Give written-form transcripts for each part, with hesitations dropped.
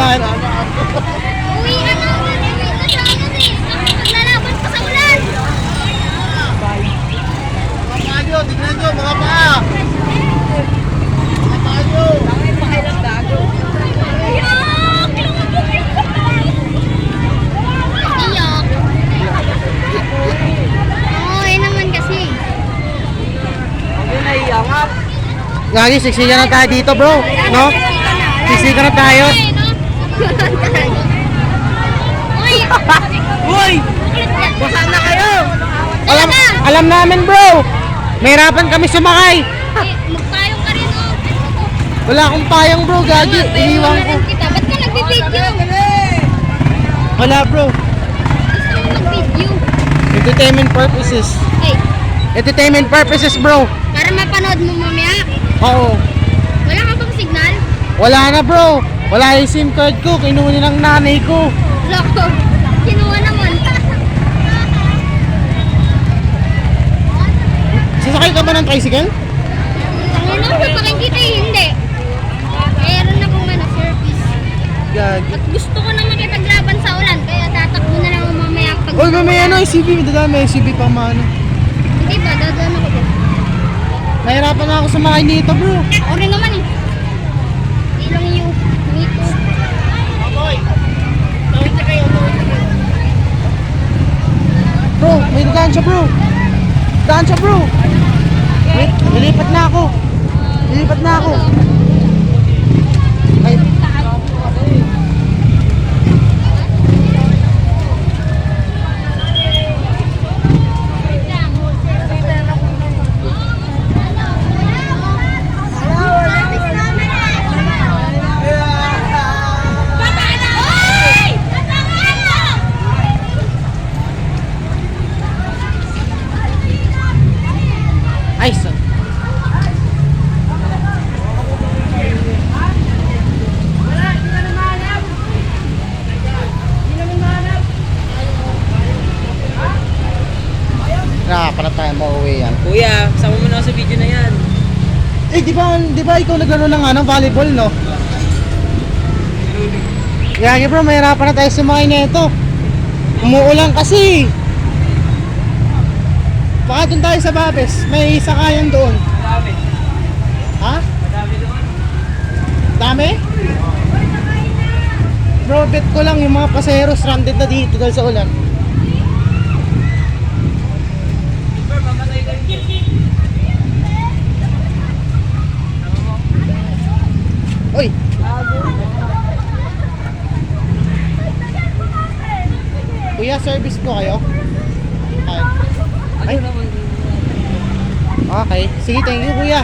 Bakit? Uwi na sa ano eh. Naglalaban pa sa ulan. Mga payo, tignan nyo, mga paa. Mga payo. Iyak. Oo, eh naman kasi. Gagi, siksikan na tayo dito bro. No? Siksikan na tayo. Uy! Uy! Baka na kayo! Alam namin bro. Mahirapan kami sumakay. Magpayong ka rin oh. Wala akong payang bro, gagi. Iniwan ko. Kita. Ba't ka nagbibideo? Wala bro. Gusto mo mag-video? Entertainment purposes. Ay, Entertainment purposes bro. para mapanood mo mamaya. Oo. Wala ka bang signal? Wala na bro. Wala yung SIM card ko. Kinuha ng nanay ko. Loko. Kinuha naman. Sasakay ka ba ng tricycle? Tangina, papakin kita eh. Hindi. Meron akong service. Gagi. At gusto ko na makipaglaban sa ulan. Kaya tatakbo na lang ako mamaya pag... Uy, may ano, SUV. May SUV pa maano. Hindi ba? Dadaan ako dyan. Nahirapan na ako sumakay dito bro. Ako rin naman eh. Ilang you. Me too. Boy, tawid na kayo, tawid na kayo. Bro, may daan siya bro. Daan siya bro. Wait, lilipat na ako. Lilipat na ako. Ay. Ay, so. Para tayo mauwi yan. Kuya, kasama mo na ako sa video na yan. Eh, di ba ikaw naglaro ng volleyball, no? Gagi bro, mahirapan na tayo sumakay na ito. Umuulan kasi. Baka doon tayo sa Babes. May sakayan doon. Madami. Ha? Madami doon. Dami? Bro, bet ko lang yung mga pasahero stranded na dito dahil sa ulan. Sir, mamatay kayo. Uy! Kuya, service po kayo? Ay. Okay. Sige, thank you kuya.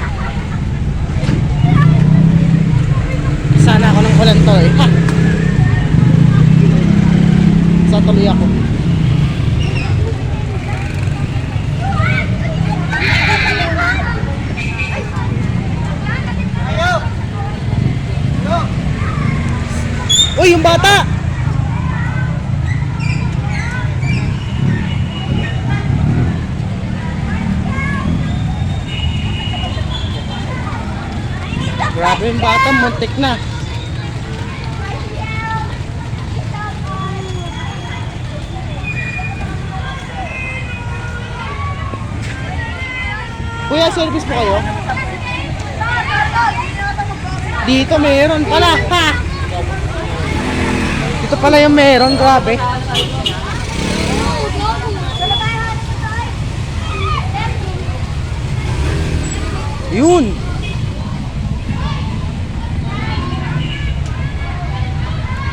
Sana ako ng ulan to eh. Ha! Sa tuloy ako. Uy, yung bata! Grabe yung bata, muntik na. Kuya, service po kayo? Dito meron pala. Ha! Dito pala yung meron, grabe. Yun!